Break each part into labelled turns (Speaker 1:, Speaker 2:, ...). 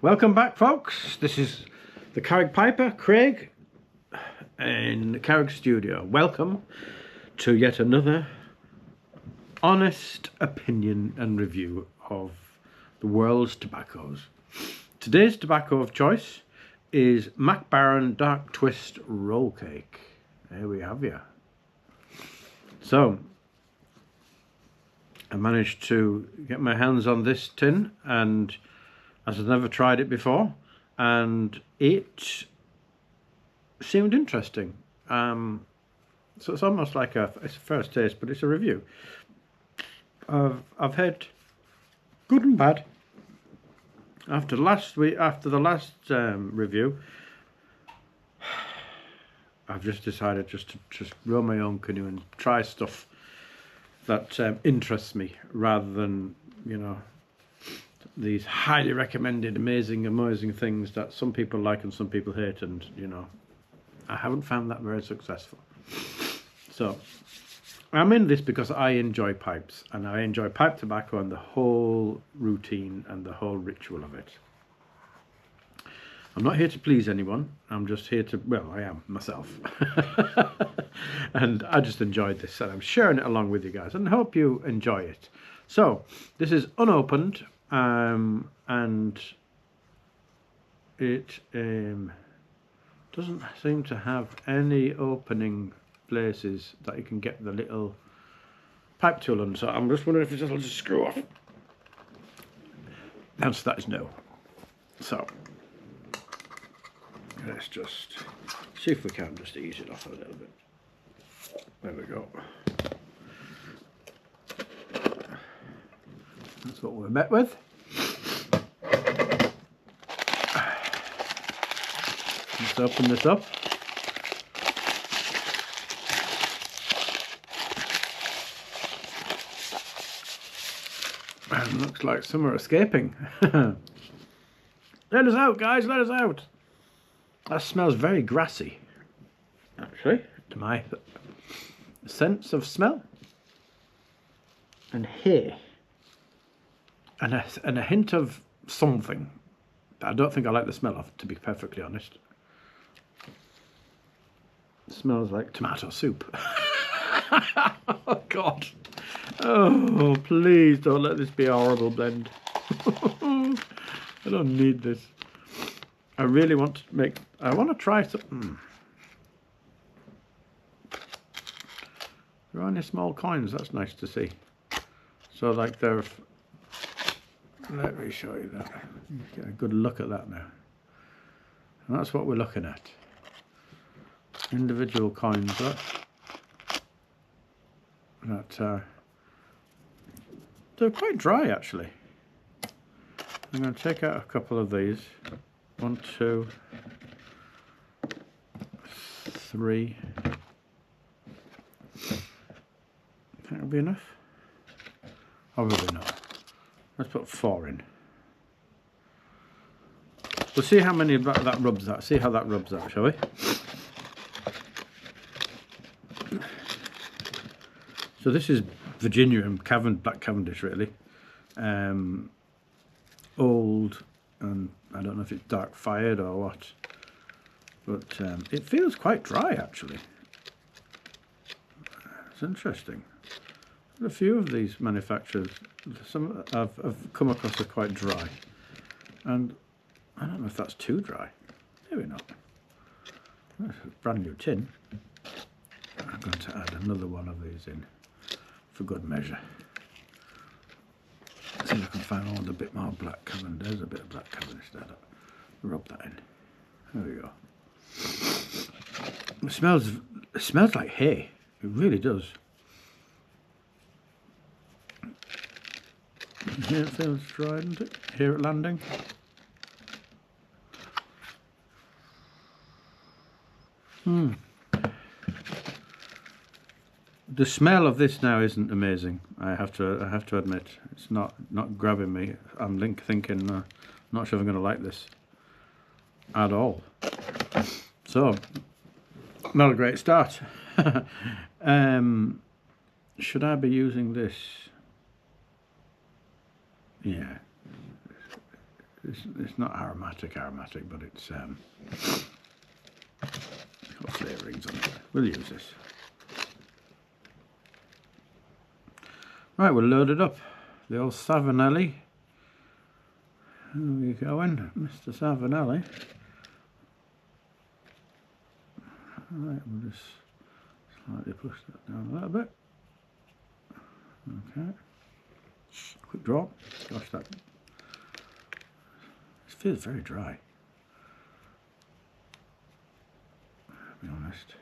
Speaker 1: Welcome back, folks. This is the Carrick Piper, Craig, in the Carrick studio. Welcome to yet another honest opinion and review of the world's tobaccos. Today's tobacco of choice is Baren Dark Twist Roll Cake. There we have you. So, I managed to get my hands on this tin, and as I've never tried it before, and it seemed interesting. So it's almost like it's a first taste, but it's a review. I've had good and bad. After the last review, I've just decided to row my own canoe and try stuff that interests me, rather than, you know, these highly recommended amazing things that some people like and some people hate, and you know, I haven't found that very successful. So I'm in this because I enjoy pipes, and I enjoy pipe tobacco and the whole routine and the whole ritual of it. I'm not here to please anyone. I'm just here to, well, I am myself. And I just enjoyed this, and I'm sharing it along with you guys, and hope you enjoy it. So this is unopened, and it doesn't seem to have any opening places that you can get the little pipe tool on. So I'm just wondering if it'll just screw off. The answer to that is no. So let's just see if we can just ease it off a little bit. There we go. That's what we're met with. Let's open this up. And looks like some are escaping. Let us out, guys, let us out. That smells very grassy, actually, to my sense of smell. And hay. And a hint of something that I don't think I like the smell of, to be perfectly honest. It smells like tomato soup. Oh God. Oh, please don't let this be a horrible blend. I don't need this. I really want to make, I want to try something. There are any small coins, that's nice to see. So like they're, let me show you that. Get a good look at that now. And that's what we're looking at. Individual coins that they're quite dry, actually. I'm going to take out a couple of these. 1, 2, 3. Think that'll be enough? Probably not. Let's put 4 in. We'll see how many that rubs out. See how that rubs out, shall we? So this is Virginia and Black Cavendish, really. Old, and I don't know if it's dark fired or what, but it feels quite dry, actually. It's interesting. A few of these manufacturers, some I've come across, are quite dry, and I don't know if that's too dry. Maybe not. That's a brand new tin. I'm going to add another one of these in for good measure. See if I can find one with a bit more black Cavendish. There's a bit of black Cavendish there. Rub that in. There we go. It smells like hay. It really does. Here it feels dry, doesn't it? Here at landing. The smell of this now isn't amazing. I have to admit, it's not grabbing me. I'm thinking, not sure if I'm going to like this at all. So, not a great start. Should I be using this? Yeah, it's not aromatic, but it's got flavourings on it. We'll use this. Right, we'll load it up. The old Savinelli. How are you going, Mr. Savinelli? Right, we'll just slightly push that down a little bit. Okay. Quick drop. Gosh, that feels very dry. To be honest.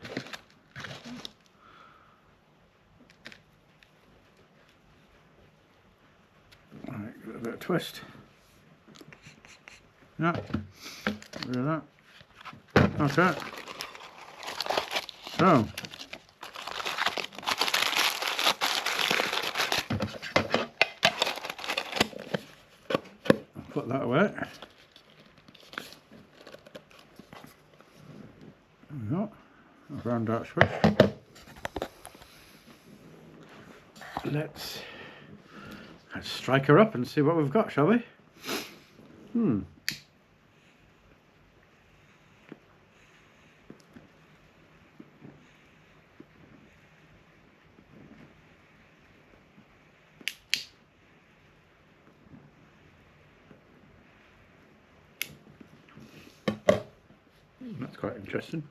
Speaker 1: Right, give it a bit of twist. Yeah. Rid of that. Okay. So. Put that away. There we go. A brown dark switch. Let's strike her up and see what we've got, shall we? That's quite interesting.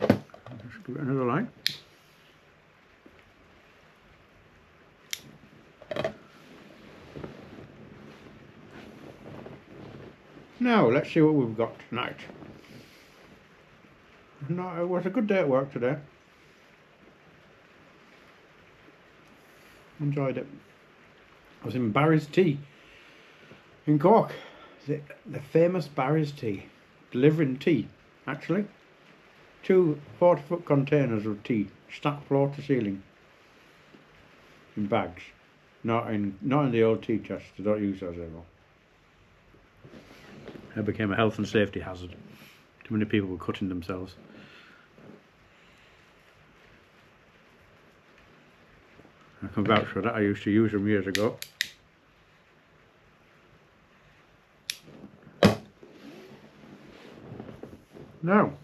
Speaker 1: Just give it another line. Now let's see what we've got tonight. No, it was a good day at work today. Enjoyed it. I was in Barry's Tea in Cork. The famous Barry's Tea. Delivering tea, actually. 2 40-foot containers of tea, stacked floor to ceiling. In bags. Not in the old tea chests. They don't use those anymore. It became a health and safety hazard. Too many people were cutting themselves. I can vouch for that. I used to use them years ago. Now,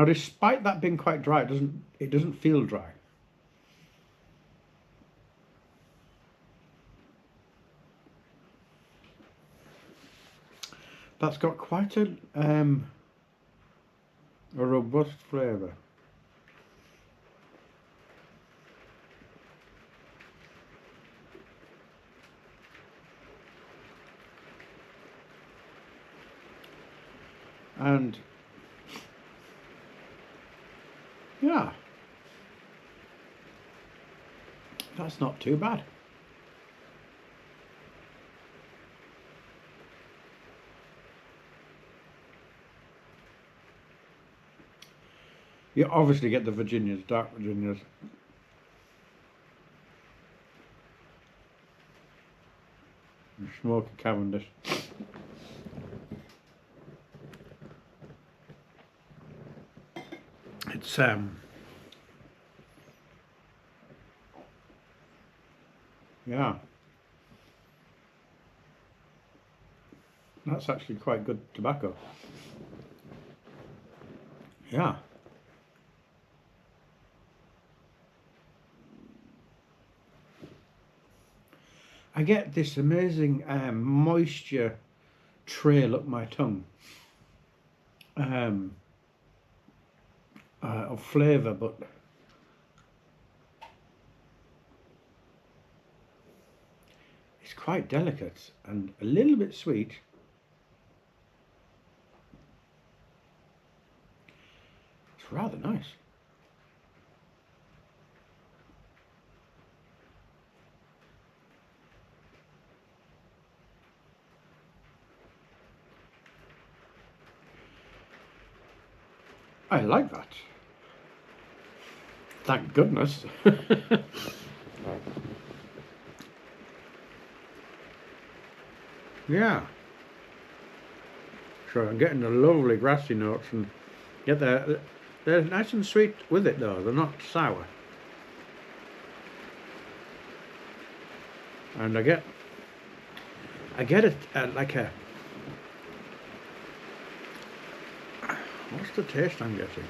Speaker 1: despite that being quite dry, it doesn't feel dry. That's got quite a robust flavour. And yeah, that's not too bad. You obviously get the Virginias, dark Virginias. And smoky Cavendish. It's yeah, that's actually quite good tobacco. Yeah. I get this amazing moisture trail up my tongue of flavour, but it's quite delicate and a little bit sweet. It's rather nice. I like that. Thank goodness. Yeah. So I'm getting the lovely grassy notes, and yet they're nice and sweet with it though. They're not sour. And I get like a, what's the taste I'm getting?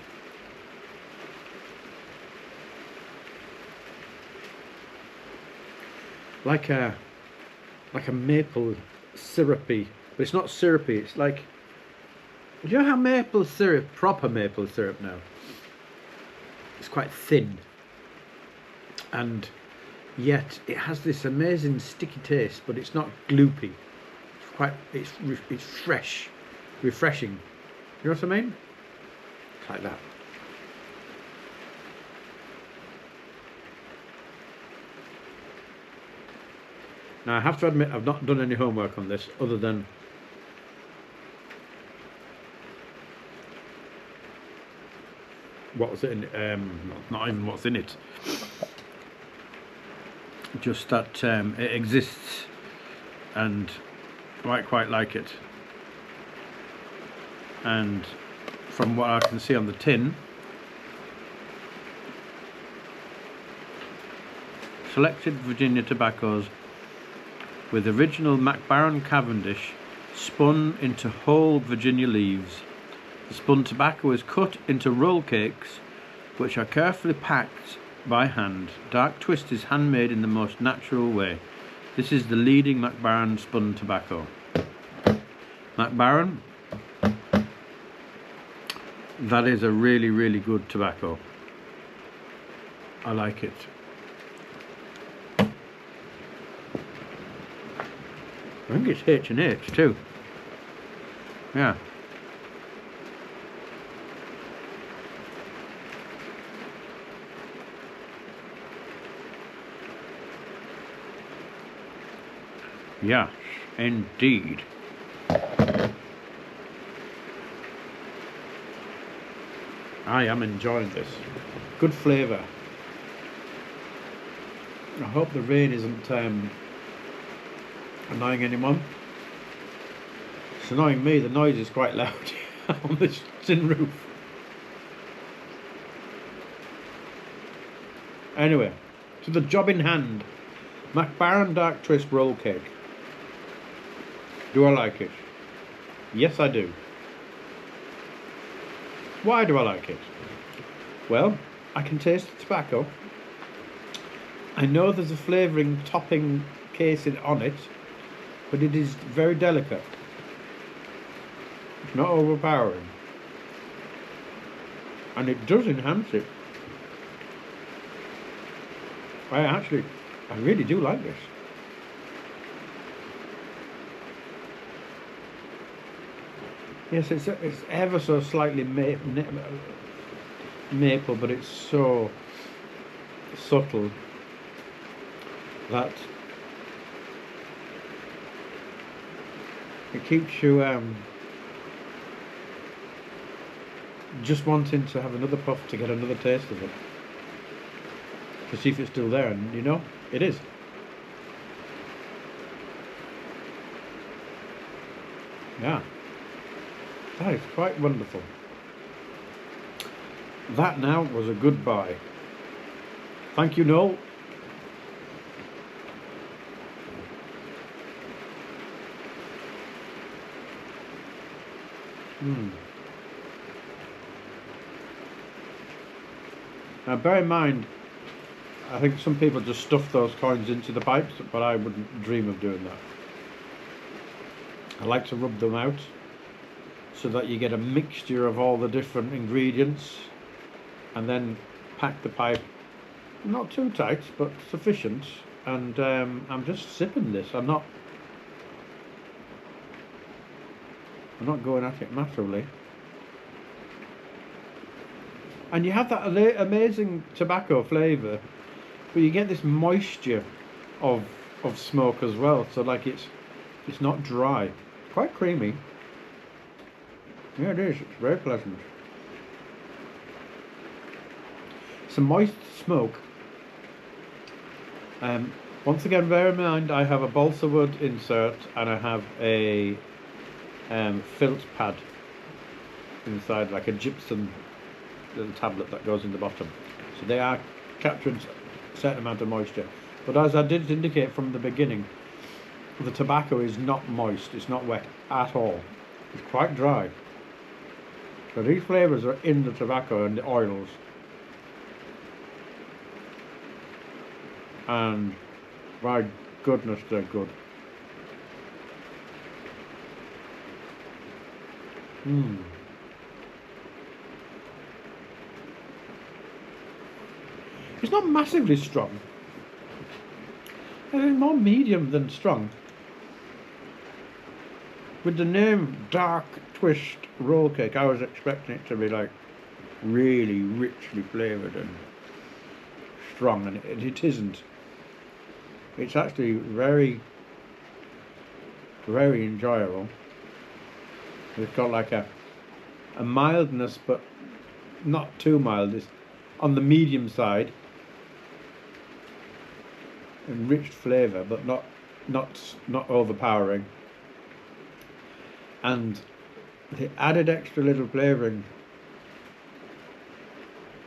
Speaker 1: Like a maple syrupy, but it's not syrupy. It's like, do you know how maple syrup, proper maple syrup now, it's quite thin, and yet it has this amazing sticky taste, but it's not gloopy. It's fresh, refreshing. You know what I mean? It's like that. Now I have to admit I've not done any homework on this other than what was it in, not even what's in it, just that it exists and I might quite like it, and from what I can see on the tin, selected Virginia tobaccos with original Baren Cavendish spun into whole Virginia leaves. The spun tobacco is cut into roll cakes which are carefully packed by hand. Dark Twist is handmade in the most natural way. This is the leading Baren spun tobacco. Baren, that is a really, really good tobacco. I like it. I think it's H&H too. Yeah. Yes, indeed. I am enjoying this. Good flavour. I hope the rain isn't annoying anyone. It's annoying me, the noise is quite loud on this tin roof. Anyway, to the job in hand. Baren Dark Twist roll cake. Do I like it? Yes, I do. Why do I like it? Well, I can taste the tobacco. I know there's a flavouring topping casing on it, but it is very delicate. It's not overpowering. And it does enhance it. I really do like this. Yes, it's ever so slightly maple, but it's so subtle that it keeps you just wanting to have another puff to get another taste of it, to see if it's still there, and you know, it is. Yeah, that is quite wonderful. That now was a good buy. Thank you, Noel. Now bear in mind, I think some people just stuff those coins into the pipes, but I wouldn't dream of doing that. I like to rub them out so that you get a mixture of all the different ingredients, and then pack the pipe, not too tight but sufficient, and I'm just sipping this. I'm not going at it massively. And you have that amazing tobacco flavour, but you get this moisture of smoke as well, so like it's not dry. It's quite creamy. Yeah, it is. It's very pleasant. It's a moist smoke, Once again, bear in mind I have a balsa wood insert and I have a filt pad inside, like a gypsum little tablet that goes in the bottom. So they are capturing a certain amount of moisture. But as I did indicate from the beginning, the tobacco is not moist, it's not wet at all. It's quite dry. So these flavours are in the tobacco and the oils. And my goodness, they're good. It's not massively strong. It's more medium than strong. With the name Dark Twist Roll Cake, I was expecting it to be like really richly flavoured and strong, and it isn't. It's actually very, very enjoyable. It's got like a mildness, but not too mild. It's on the medium side. Enriched flavour, but not overpowering. And the added extra little flavouring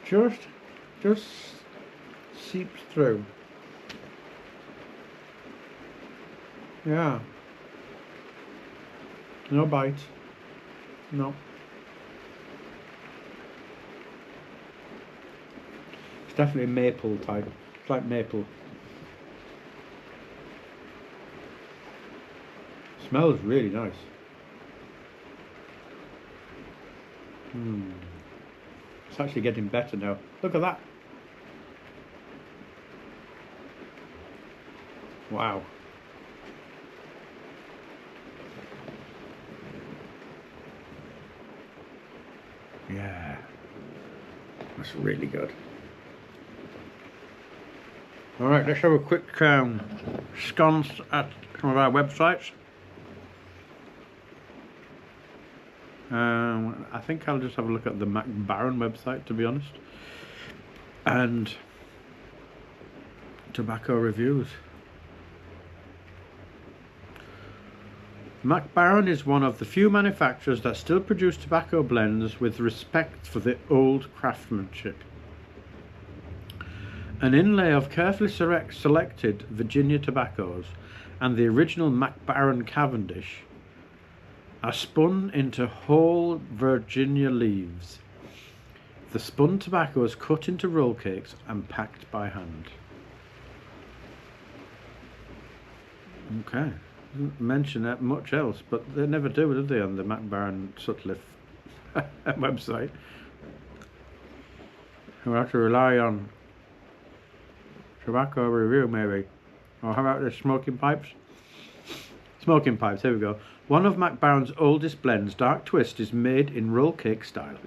Speaker 1: just seeps through. Yeah. No bite. No. It's definitely maple type. It's like maple. Smells really nice. It's actually getting better now. Look at that. Wow. Yeah. That's really good. Alright, let's have a quick sconce at some of our websites. I think I'll just have a look at the Baren website, to be honest, and tobacco reviews. Baren is one of the few manufacturers that still produce tobacco blends with respect for the old craftsmanship. An inlay of carefully selected Virginia tobaccos and the original Baren Cavendish are spun into whole Virginia leaves. The spun tobacco is cut into roll cakes and packed by hand. Okay, doesn't mention that much else, but they never do they, on the Baren Sutcliffe website? We'll have to rely on tobacco review, maybe. Or how about the smoking pipes? Smoking pipes, here we go. One of Baren's oldest blends, Dark Twist, is made in roll cake style.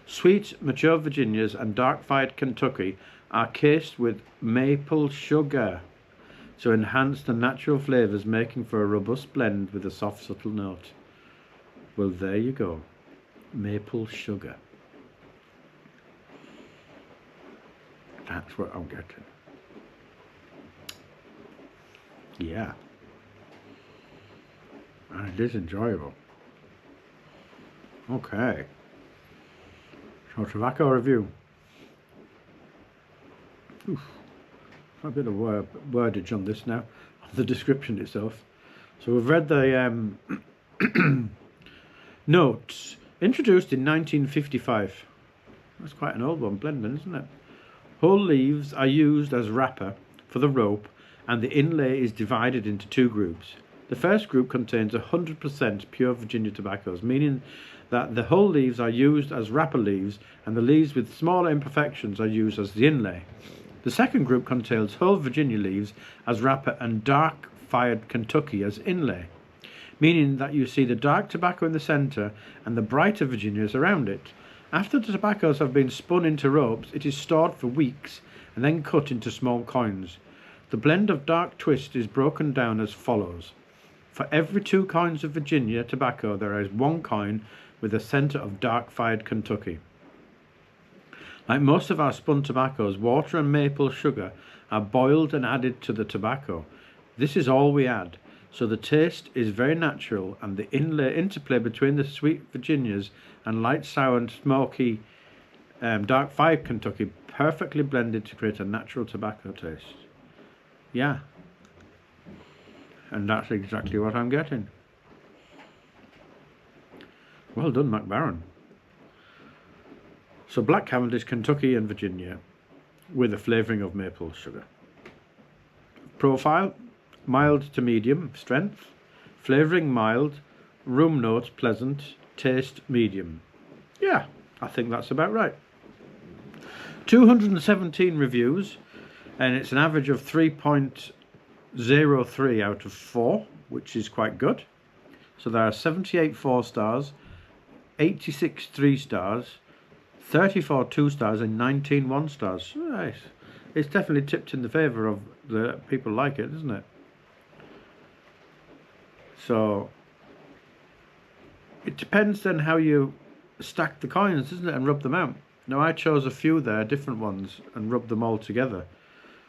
Speaker 1: Sweet, mature Virginias and dark-fired Kentucky are cased with maple sugar to enhance the natural flavours, making for a robust blend with a soft, subtle note. Well, there you go. Maple sugar. That's what I'm getting. Yeah. And it is enjoyable. Okay. So, tobacco review. Oof. A bit of wordage on this now, on the description itself. So we've read the notes. Introduced in 1955. That's quite an old one, blending, isn't it? Whole leaves are used as wrapper for the rope, and the inlay is divided into two groups. The first group contains 100% pure Virginia tobaccos, meaning that the whole leaves are used as wrapper leaves and the leaves with smaller imperfections are used as the inlay. The second group contains whole Virginia leaves as wrapper and dark-fired Kentucky as inlay, meaning that you see the dark tobacco in the centre and the brighter Virginias around it. After the tobaccos have been spun into ropes, it is stored for weeks and then cut into small coins. The blend of Dark Twist is broken down as follows. For every 2 coins of Virginia tobacco, there is 1 coin with a centre of dark-fired Kentucky. Like most of our spun tobaccos, water and maple sugar are boiled and added to the tobacco. This is all we add, so the taste is very natural, and the interplay between the sweet Virginias and light sour and smoky dark fired Kentucky perfectly blended to create a natural tobacco taste. Yeah, and that's exactly what I'm getting. Well done, Baren. So black Cavendish, Kentucky and Virginia with a flavouring of maple sugar. Profile, mild to medium strength. Flavouring mild. Rum notes pleasant. Taste medium. Yeah, I think that's about right. 217 reviews, and it's an average of 3.03 out of 4, which is quite good. So there are 78 4 stars, 86 3 stars, 34 2 stars and 19 1 stars. Nice. It's definitely tipped in the favour of the people like it, isn't it? So it depends then how you stack the coins, isn't it, and rub them out. Now I chose a few there, different ones, and rubbed them all together.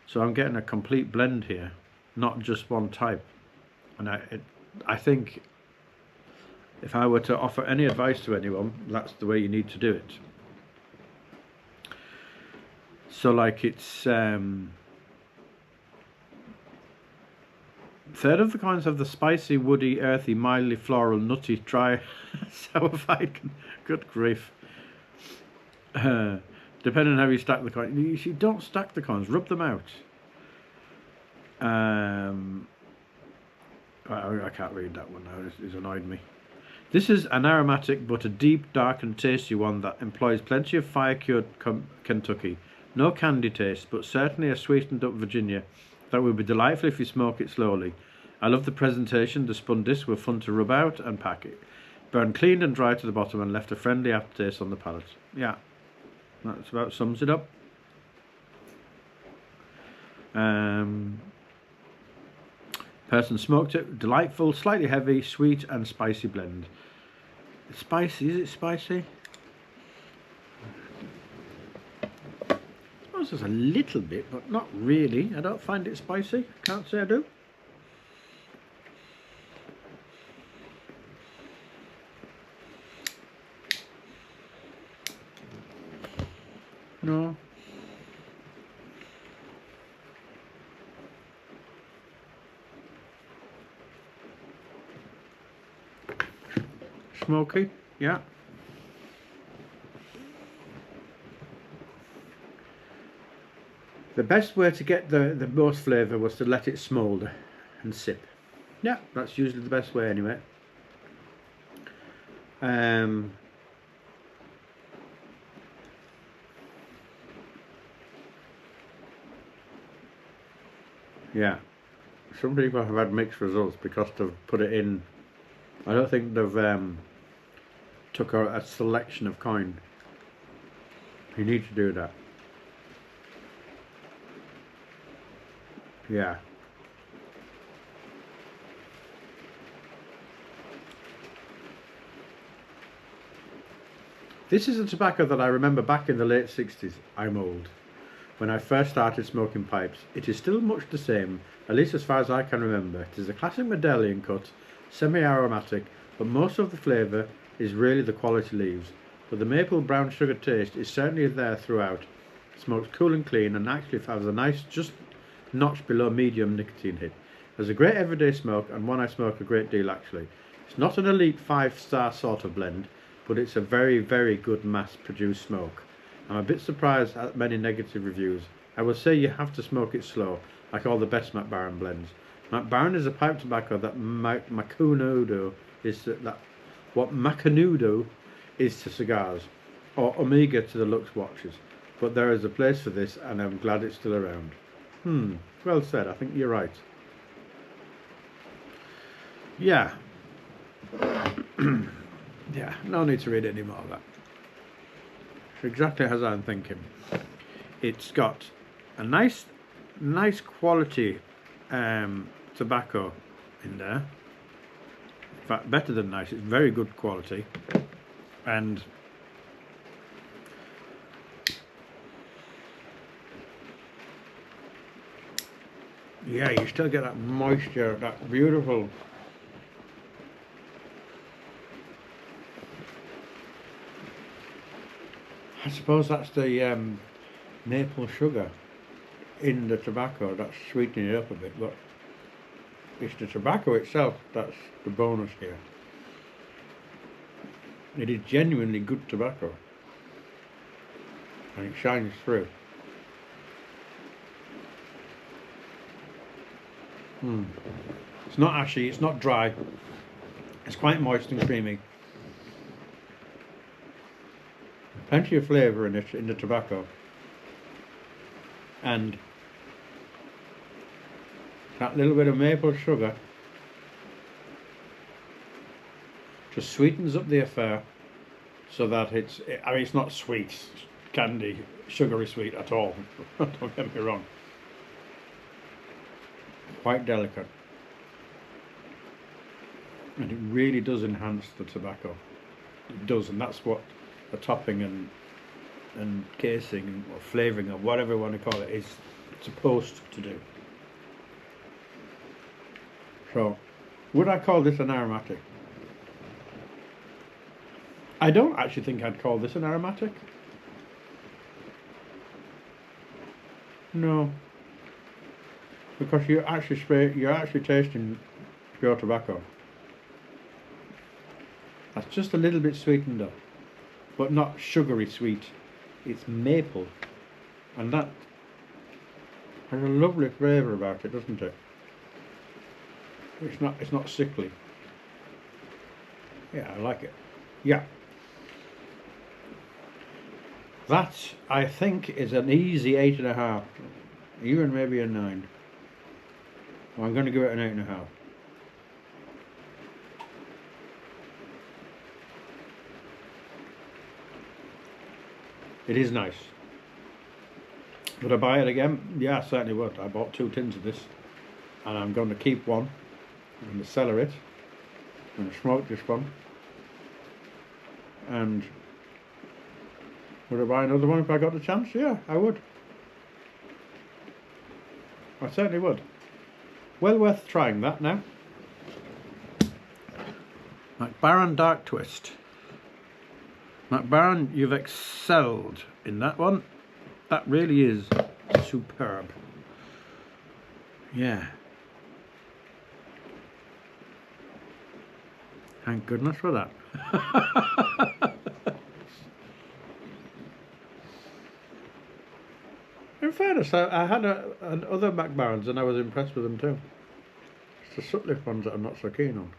Speaker 1: So I'm getting a complete blend here, not just one type. And I think if I were to offer any advice to anyone, that's the way you need to do it. So like it's third of the coins have the spicy, woody, earthy, mildly floral, nutty, dry, sour fired. Good grief. Depending on how you stack the coins. You don't stack the coins, rub them out. I can't read that one now, it's annoyed me. This is an aromatic but a deep, dark and tasty one that employs plenty of fire-cured Kentucky. No candy taste, but certainly a sweetened up Virginia that will be delightful if you smoke it slowly. I love the presentation. The spun discs were fun to rub out and pack it. Burned clean and dry to the bottom and left a friendly aftertaste on the palate. Yeah, that's about sums it up. Person smoked it. Delightful, slightly heavy, sweet and spicy blend. It's spicy, is it spicy? I suppose there's a little bit, but not really. I don't find it spicy. Can't say I do. No. Smoky, yeah. The best way to get the most flavour was to let it smoulder and sip. Yeah, that's usually the best way anyway. Yeah, some people have had mixed results because they've put it in. I don't think they've took a selection of coin. You need to do that. Yeah. This is a tobacco that I remember back in the late 60s. I'm old. When I first started smoking pipes. It is still much the same, at least as far as I can remember. It is a classic medallion cut, semi-aromatic, but most of the flavour is really the quality leaves. But the maple brown sugar taste is certainly there throughout. It smokes cool and clean and actually has a nice, just notch below medium nicotine hit. There's a great everyday smoke and one I smoke a great deal actually. It's not an elite 5-star sort of blend, but it's a very, very good mass-produced smoke. I'm a bit surprised at many negative reviews. I will say you have to smoke it slow, like all the best Baren blends. Baren is a pipe tobacco that Macanudo is to, what Macanudo is to cigars, or Omega to the Lux watches. But there is a place for this, and I'm glad it's still around. Well said. I think you're right. Yeah. Yeah. No need to read any more of that. Exactly as I'm thinking. It's got a nice quality tobacco in there. In fact, better than nice. It's very good quality, and yeah, you still get that moisture, that beautiful. I suppose that's the maple sugar in the tobacco that's sweetening it up a bit, but it's the tobacco itself that's the bonus here. It is genuinely good tobacco, and it shines through. It's not ashy, it's not dry, it's quite moist and creamy. Plenty of flavour in it, in the tobacco, and that little bit of maple sugar just sweetens up the affair so that it's not sweet, candy, sugary sweet at all. Don't get me wrong. Quite delicate. And it really does enhance the tobacco. It does, and that's what the topping and casing or flavouring or whatever you want to call it is supposed to do. So, would I call this an aromatic? I don't actually think I'd call this an aromatic. No, because you're actually tasting pure tobacco. That's just a little bit sweetened up, but not sugary sweet. It's maple, and that has a lovely flavour about it, doesn't it? It's not sickly. Yeah, I like it. Yeah. That, I think, is an easy 8.5, even maybe a 9. Well, I'm going to give it an 8.5. It is nice. Would I buy it again? Yeah, I certainly would. I bought 2 tins of this, and I'm going to keep one. I'm going to cellar it. I'm going to smoke this one. And would I buy another one if I got the chance? Yeah, I would. I certainly would. Well worth trying that now. Baren Dark Twist. Baren, you've excelled in that one. That really is superb. Yeah. Thank goodness for that. In fairness, I had other Barens and I was impressed with them too. It's the subtler ones that I'm not so keen on.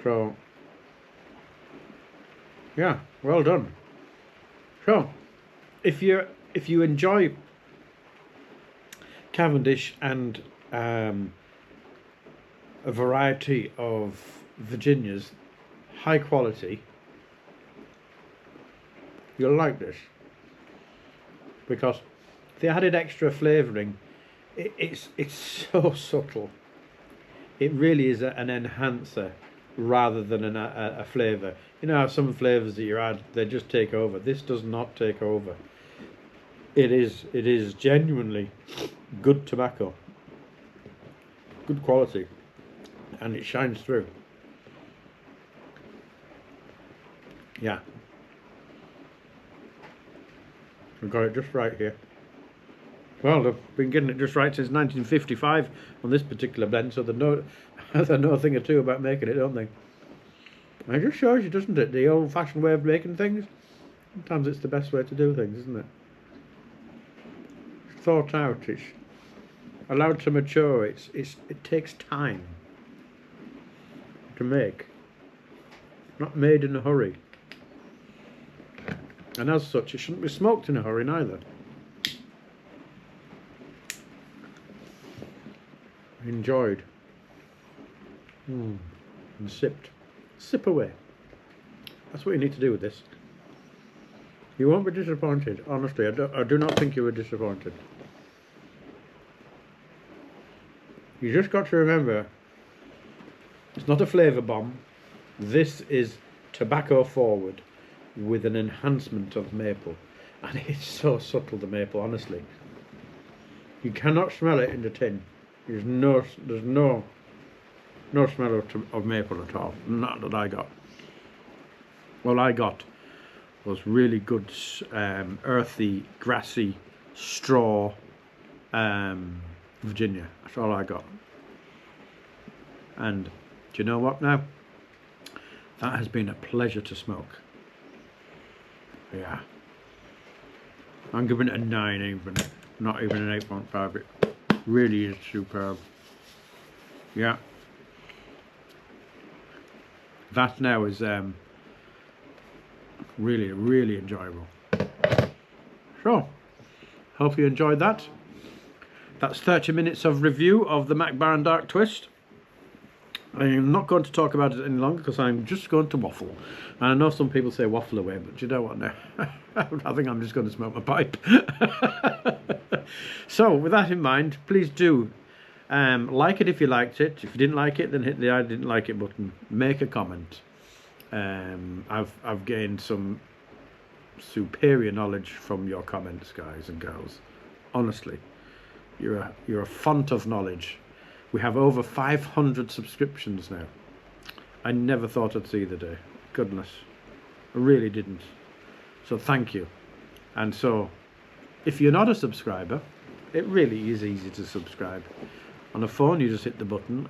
Speaker 1: So, yeah, well done. So, if you enjoy Cavendish and a variety of Virginias, high quality, you'll like this, because the added extra flavouring, it's so subtle. It really is an enhancer rather than a flavour. You know how some flavours that you add, they just take over. This does not take over. It is genuinely good tobacco, good quality, and it shines through. Yeah, we've got it just right here. Well, they've been getting it just right since 1955 on this particular blend, so they know a thing or two about making it, don't they? And it just shows you, doesn't it, the old-fashioned way of making things. Sometimes it's the best way to do things, isn't it? It's thought out, it's allowed to mature, it takes time to make. Not made in a hurry. And as such, it shouldn't be smoked in a hurry neither. Enjoyed. And sipped. Sip away. That's what you need to do with this. You won't be disappointed. Honestly, I do not think you were disappointed. You just got to remember, it's not a flavour bomb. This is tobacco forward with an enhancement of maple. And it's so subtle, the maple, honestly. You cannot smell it in the tin. There's no smell of maple at all. Not that I got. All I got was really good earthy, grassy, straw Virginia. That's all I got. And do you know what now? That has been a pleasure to smoke. Yeah. I'm giving it a 9 even. Not even an 8.5. It really is superb. Yeah. That now is really, really enjoyable. So, hope you enjoyed that. That's 30 minutes of review of the Baren Dark Twist. I'm not going to talk about it any longer because I'm just going to waffle. And I know some people say waffle away, but you know what now? I think I'm just going to smoke my pipe. So, with that in mind, please do like it if you liked it. If you didn't like it, then hit the I didn't like it button. Make a comment. I've gained some superior knowledge from your comments, guys and girls. Honestly, you're a font of knowledge. We have over 500 subscriptions now. I never thought I'd see the day. Goodness, I really didn't. So thank you. And so, if you're not a subscriber, it really is easy to subscribe. On a phone, you just hit the button.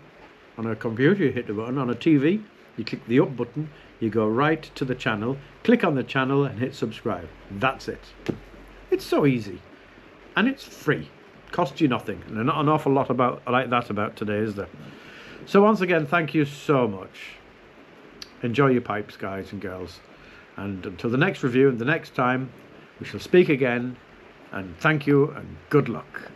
Speaker 1: On a computer, you hit the button. On a TV, you click the up button. You go right to the channel, click on the channel and hit subscribe. That's it. It's so easy. And it's free. Costs you nothing. And not an awful lot like that about today, is there? So once again, thank you so much. Enjoy your pipes, guys and girls. And until the next review and the next time, we shall speak again. And thank you and good luck.